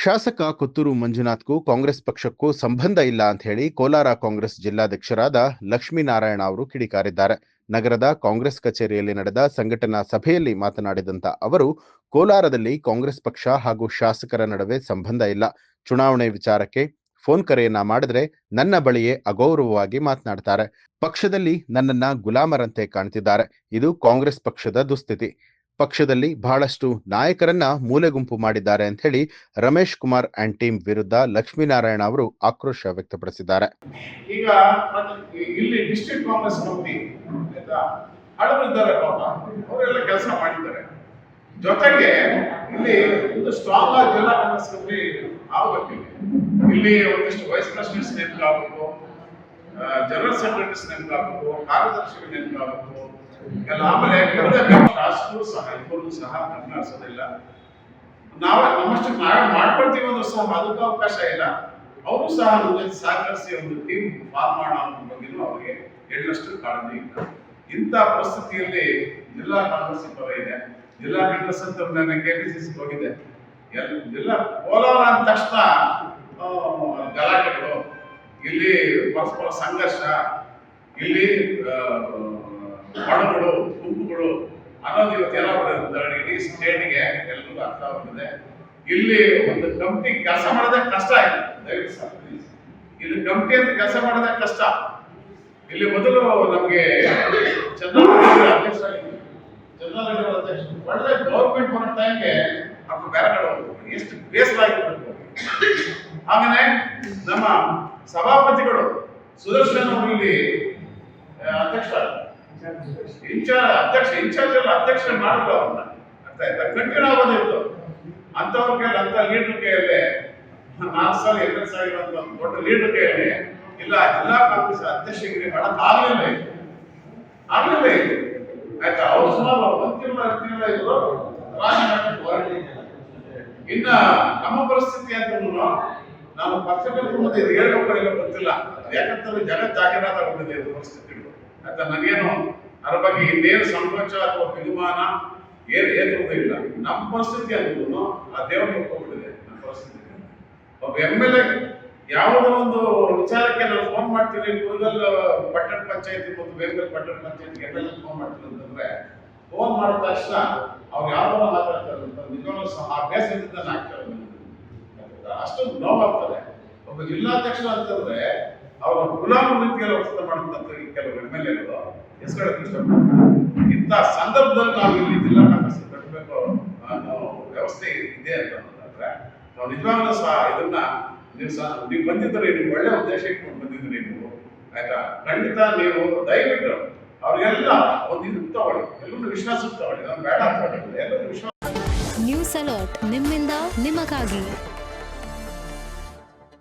ಶಾಸಕ ಕೊತ್ತೂರು ಮಂಜುನಾಥ್ಗೂ ಕಾಂಗ್ರೆಸ್ ಪಕ್ಷಕ್ಕೂ ಸಂಬಂಧ ಇಲ್ಲ ಅಂತ ಹೇಳಿ ಕೋಲಾರ ಕಾಂಗ್ರೆಸ್ ಜಿಲ್ಲಾಧ್ಯಕ್ಷರಾದ ಲಕ್ಷ್ಮೀನಾರಾಯಣ ಅವರು ಕಿಡಿಕಾರಿದ್ದಾರೆ. ನಗರದ ಕಾಂಗ್ರೆಸ್ ಕಚೇರಿಯಲ್ಲಿ ನಡೆದ ಸಂಘಟನಾ ಸಭೆಯಲ್ಲಿ ಮಾತನಾಡಿದಂತ ಅವರು, ಕೋಲಾರದಲ್ಲಿ ಕಾಂಗ್ರೆಸ್ ಪಕ್ಷ ಹಾಗೂ ಶಾಸಕರ ನಡುವೆ ಸಂಬಂಧ ಇಲ್ಲ. ಚುನಾವಣೆ ವಿಚಾರಕ್ಕೆ ಫೋನ್ ಕರೆಯನ್ನ ಮಾಡಿದ್ರೆ ನನ್ನ ಬಳಿಯೇ ಅಗೌರವವಾಗಿ ಮಾತನಾಡ್ತಾರೆ. ಪಕ್ಷದಲ್ಲಿ ನನ್ನನ್ನ ಗುಲಾಮರಂತೆ ಕಾಣ್ತಿದ್ದಾರೆ. ಇದು ಕಾಂಗ್ರೆಸ್ ಪಕ್ಷದ ದುಸ್ಥಿತಿ. ಪಕ್ಷದಲ್ಲಿ ಬಹಳಷ್ಟು ನಾಯಕರನ್ನ ಮೂಲೆಗುಂಪು ಮಾಡಿದ್ದಾರೆ ಅಂತ ಹೇಳಿ ರಮೇಶ್ ಕುಮಾರ್ ಅಂಡ್ ಟೀಮ್ ವಿರುದ್ಧ ಲಕ್ಷ್ಮೀನಾರಾಯಣ ಅವರು ಆಕ್ರೋಶ ವ್ಯಕ್ತಪಡಿಸಿದ್ದಾರೆ. ಈಗ ಇಲ್ಲಿ ಡಿಸ್ಟ್ರಿಕ್ಟ್ ಕಾಂಗ್ರೆಸ್ ಕಮಿಟಿ ಹಳಬರಿದ್ದಾರೆ, ಪಾಪ ಅವರೆಲ್ಲ ಕೆಲಸ ಮಾಡಿದ್ದಾರೆ. ಜೊತೆಗೆ ಇಲ್ಲಿ ಒಂದು ಸ್ಟ್ರಾಂಗ್ ಆಗಿ ಜಿಲ್ಲಾ ಕಾಂಗ್ರೆಸ್ ಕಮಿಟಿ ಆಗಬೇಕಿಲ್ಲ. ಇಲ್ಲಿ ಒಂದಿಷ್ಟು ವೈಸ್ ಪ್ರೆಸಿಡೆಂಟ್ಸ್ ನೇಮಕಾಗಬೇಕು, ಜನರಲ್ ಸೆಕ್ರೆಟರೀಸ್ ನೇಮಕಾಗಬೇಕು, ಕಾರ್ಯದರ್ಶಿಗಳು ನೇಮಕಾಗಬೇಕು. ಆಮೇಲೆ ಶಾಸಕರು ಸಹ ಇಬ್ಬರು ಸಹ ನಡೆಸೋದಿಲ್ಲ. ನಮ್ಮಷ್ಟು ನಾವೇ ಮಾಡ್ಕೊಳ್ತೀವಿ ಅಂದ್ರೂ ಸಹ ಅದಕ್ಕೂ ಅವಕಾಶ ಇಲ್ಲ. ಅವರು ಸಹ ನಮಗೆ ಸಹಕರಿಸಿ ಒಂದು ಟೀಮ್ ಫಾರ್ಮ್ ಮಾಡೋಣ ಅನ್ನೋ ಬಗ್ಗೆನೂ ಅವರಿಗೆ ಎಳ್ಳಷ್ಟು ಕಾಳಜಿ ಇಲ್ಲ. ಇಂಥ ಪರಿಸ್ಥಿತಿಯಲ್ಲಿ ಜಿಲ್ಲಾ ಕಾಂಗ್ರೆಸ್ ಪರ ಇದೆ. ಜಿಲ್ಲಾ ಕಾಂಗ್ರೆಸ್ ಅಂತ ನಾನು ಕೆಪಿಸಿಸಿ ಹೋಗಿದೆ. ಜಿಲ್ಲಾ ಕೋಲಾರ ಅಂದ ತಕ್ಷಣ ಗಲಾಟೆಗಳು, ಇಲ್ಲಿ ಪರಸ್ಪರ ಸಂಘರ್ಷ, ಇಲ್ಲಿ ಮಡಗಳು, ಗುಂಪುಗಳು ಅನ್ನೋದು ಇವತ್ತು ಎಲ್ಲ ಇಡೀ ಸ್ಟೇಟ್ಗೆ ಎಲ್ಲರಿಗೂ ಅರ್ಥ ಆಗ್ತದೆ. ಇಲ್ಲಿ ಒಂದು ಕಮಿಟಿ ಕೆಲಸ ಮಾಡೋದೇ ಕಷ್ಟ ಇಲ್ಲ. ದಯವಿಟ್ಟು ಇಲ್ಲಿ ಕಮಿಟಿ ಅಂತ ಕೆಲಸ ಮಾಡೋದೇ ಕಷ್ಟ. ಇಲ್ಲಿ ಮೊದಲು ನಮಗೆ ಚಂದ್ರಬಾಬು ಅಧ್ಯಕ್ಷ, ಒಳ್ಳೆ ಗೌರ್ಮೆಂಟ್ ಬರೋ ಟೈಮ್ಗೆ ಅವ್ರು ಬೇರೆ ಕಡೆ ಹೋಗ್ಬೇಕು. ಎಷ್ಟು ಬೇಸರ ಆಗಿರ್ಬೇಕು. ಹಾಗೇನೆ ನಮ್ಮ ಸಭಾಪತಿಗಳು ಸುದರ್ಶನ್ ಅವರು ಇಲ್ಲಿ ಅಧ್ಯಕ್ಷ ಇನ್ಚಾರ್ಜ್ ಎಲ್ಲ ಅಧ್ಯಕ್ಷ ಮಾಡಿದ್ರು. ಅವ್ರನ್ನ ಅರ್ಥ ಆಯ್ತಾ? ಕಂಟಿನ್ಯೂ ಆಗೋದಿತ್ತು ಅಂತವ್ರ ಕೈಯಲ್ಲಿ, ಅಂತ ಲೀಡರ್ ಕೈಯಲ್ಲಿ 4 ಸಾಲ 2 ಸಾವಿರ ಅಂತ ದೊಡ್ಡ ಲೀಡರ್ ಕೈಯಲ್ಲಿ ಇಲ್ಲ ಜಿಲ್ಲಾ ಕಾಂಗ್ರೆಸ್ ಅಧ್ಯಕ್ಷರಿಗೆ ಮಾಡಕ್ಕಾಗಲಿಲ್ಲ. ಆಯ್ತಾ? ಅವ್ರು ಸುಮಾರು 1 ತಿಂಗಳ ಇದ್ರು ರಾಜೀನಾಮೆ. ಇನ್ನ ನಮ್ಮ ಪರಿಸ್ಥಿತಿ ಅಂತ ನಾನು ಪತ್ರಕರ್ತರು ಮತ್ತೆ ಹೇಳ್ಬೇಕಾಗಿಲ್ಲ, ಗೊತ್ತಿಲ್ಲ. ಯಾಕಂತಂದ್ರೆ ಜಗತ್ ಜಾಹೀರಾತ ಆಗೋದಿದೆ ಇದು ಪರಿಸ್ಥಿತಿಗಳು. ಆಯ್ತಾ? ನನಗೇನು ಅದ್ರ ಬಗ್ಗೆ ಇನ್ನೇನು ಸಂಕೋಚ ಅಥವಾ ಬಿಗುಮಾನ ಏರುವುದೂ ಇಲ್ಲ. ನಮ್ಮ ಪರಿಸ್ಥಿತಿ ಅಂದ್ರೂ ಆ ದೇವರು ಹೋಗ್ಬಿಟ್ಟಿದೆ. ನಮ್ಮ ಪರಿಸ್ಥಿತಿ ಒಬ್ಬ MLA ಯಾವುದೋ ಒಂದು ವಿಚಾರಕ್ಕೆ ನಾನು ಫೋನ್ ಮಾಡ್ತೀನಿ, ಕುರುಗಲ್ ಪಟ್ಟಣ ಪಂಚಾಯತಿ ಮತ್ತು ಬೇಗಲ್ ಪಟ್ಟಣ ಪಂಚಾಯತಿಗೆ MLA ಫೋನ್ ಮಾಡ್ತೀನಿ ಅಂತಂದ್ರೆ ಫೋನ್ ಮಾಡಿದ ತಕ್ಷಣ ಅವ್ರು ಯಾವ್ದಾರ ಮಾತಾಡ್ತಾರೆ ಅಂತ ನಿಜವಾಗ್ಲೂ ಸಹ ಆ ಬೇಸರದಿಂದ ಆಗ್ತಾರೆ. ಅಷ್ಟು ನೋವಾಗ್ತದೆ. ಒಬ್ಬ ಜಿಲ್ಲಾಧ್ಯಕ್ಷರು ಅಂತಂದ್ರೆ ಅವರ ಗುಲಾಮ ರೀತಿಯಲ್ಲಿ ವರ್ತನೆ ಮಾಡುವಂತ ಕೆಲವು MLAಗಳು ಹೆಸರುಗಳಕ್ಕೆ ಇಷ್ಟಪಡ್ತಾರೆ. ಇಂಥ ಸಂದರ್ಭದಲ್ಲಿ ನಾವು ಇಲ್ಲಿ ಜಿಲ್ಲಾ ಕಾಂಗ್ರೆಸ್ ಕಟ್ಟಬೇಕು ಅನ್ನೋ ವ್ಯವಸ್ಥೆ ಇದೆ ಅಂತಂದ್ರೆ ನಾವು ನಿಜವಾಗ್ಲೂ ಸಹ ಇದನ್ನ ನೀವು ಬಂದಿದ್ದರೆ, ನೀವು ಒಳ್ಳೆ ಉದ್ದೇಶ ಇಟ್ಕೊಂಡು ಬಂದಿದ್ರಿ ನೀವು, ಆಯ್ತಾ? ಖಂಡಿತ ನೀವು ದಯವಿಟ್ಟು ಅವ್ರಿಗೆಲ್ಲ ಒಂದು ಇದು ತಗೊಳ್ಳಿ, ಎಲ್ಲರೂ ವಿಶ್ವಾಸಕ್ಕೆ ತಗೊಳ್ಳಿ. ನಾನು ಬೇಡ ಅಂತ ಎಲ್ಲರೂ ವಿಶ್ವಾಸ. ನ್ಯೂಸ್ ಅಲರ್ಟ್ ನಿಮ್ಮಿಂದ ನಿಮಗಾಗಿ.